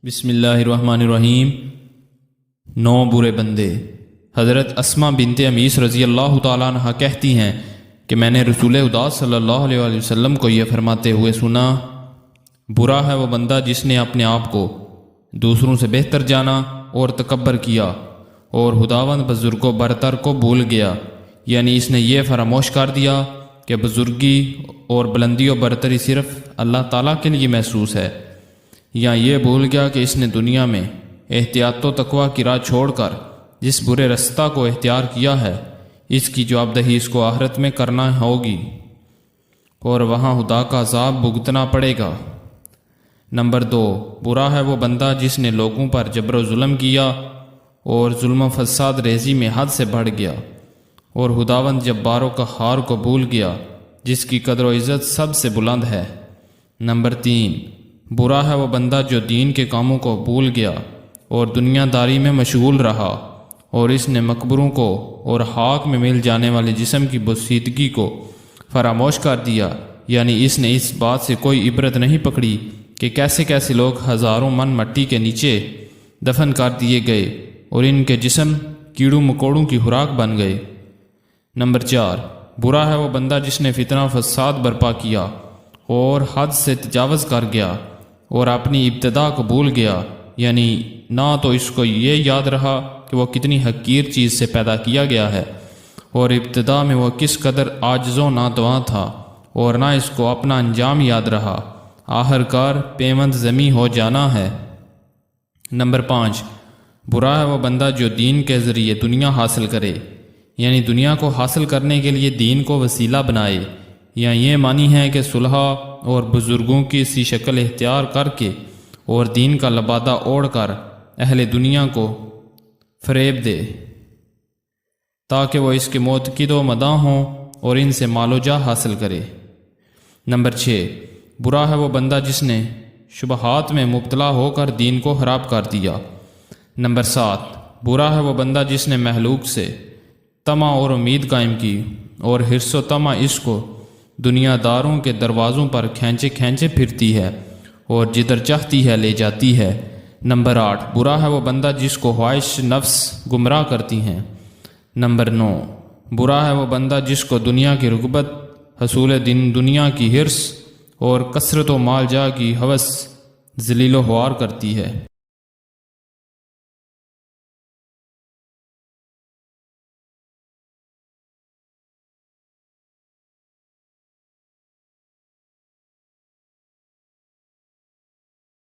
بسم اللہ الرحمن الرحیم۔ 9 برے بندے۔ حضرت اسماء بنت امیس رضی اللہ تعالیٰ عنہ کہتی ہیں کہ میں نے رسول خدا صلی اللہ علیہ وآلہ وسلم کو یہ فرماتے ہوئے سنا، برا ہے وہ بندہ جس نے اپنے آپ کو دوسروں سے بہتر جانا اور تکبر کیا اور خداوند بزرگ و برتر کو بھول گیا، یعنی اس نے یہ فراموش کر دیا کہ بزرگی اور بلندی و برتری صرف اللہ تعالیٰ کے لیے محسوس ہے، یا یہ بھول گیا کہ اس نے دنیا میں احتیاط و تقوی کی راہ چھوڑ کر جس برے رستہ کو اختیار کیا ہے، اس کی جوابدہی اس کو آخرت میں کرنا ہوگی اور وہاں خدا کا عذاب بھگتنا پڑے گا۔ نمبر 2، برا ہے وہ بندہ جس نے لوگوں پر جبر و ظلم کیا اور ظلم و فساد ریزی میں حد سے بڑھ گیا اور خداوند جبار و قہار کو بھول گیا جس کی قدر و عزت سب سے بلند ہے۔ نمبر 3، برا ہے وہ بندہ جو دین کے کاموں کو بھول گیا اور دنیا داری میں مشغول رہا اور اس نے مقبروں کو اور خاک میں مل جانے والے جسم کی بوسیدگی کو فراموش کر دیا، یعنی اس نے اس بات سے کوئی عبرت نہیں پکڑی کہ کیسے کیسے لوگ ہزاروں من مٹی کے نیچے دفن کر دیے گئے اور ان کے جسم کیڑوں مکوڑوں کی خوراک بن گئے۔ نمبر 4، برا ہے وہ بندہ جس نے فتنہ فساد برپا کیا اور حد سے تجاوز کر گیا اور اپنی ابتدا کو بھول گیا، یعنی نہ تو اس کو یہ یاد رہا کہ وہ کتنی حقیر چیز سے پیدا کیا گیا ہے اور ابتدا میں وہ کس قدر عاجز و ناتواں تھا، اور نہ اس کو اپنا انجام یاد رہا، آخر کار پیوند زمیں ہو جانا ہے۔ نمبر 5، برا ہے وہ بندہ جو دین کے ذریعے دنیا حاصل کرے، یعنی دنیا کو حاصل کرنے کے لیے دین کو وسیلہ بنائے، یا یہ معنی ہے کہ صلح اور بزرگوں کی سی شکل اختیار کر کے اور دین کا لبادہ اوڑھ کر اہل دنیا کو فریب دے تاکہ وہ اس کے معتقد و مداح ہوں اور ان سے مال و جاہ حاصل کرے۔ نمبر 6، برا ہے وہ بندہ جس نے شبہات میں مبتلا ہو کر دین کو خراب کر دیا۔ نمبر 7، برا ہے وہ بندہ جس نے مخلوق سے طمع اور امید قائم کی اور حرص و طمع اس کو دنیا داروں کے دروازوں پر کھینچے کھینچے پھرتی ہے اور جدھر چاہتی ہے لے جاتی ہے۔ نمبر 8، برا ہے وہ بندہ جس کو خواہش نفس گمراہ کرتی ہیں۔ نمبر 9، برا ہے وہ بندہ جس کو دنیا کی رغبت، حصول دنیا کی حرص اور کثرت و مال جا کی ہوس ذلیل و خوار کرتی ہے۔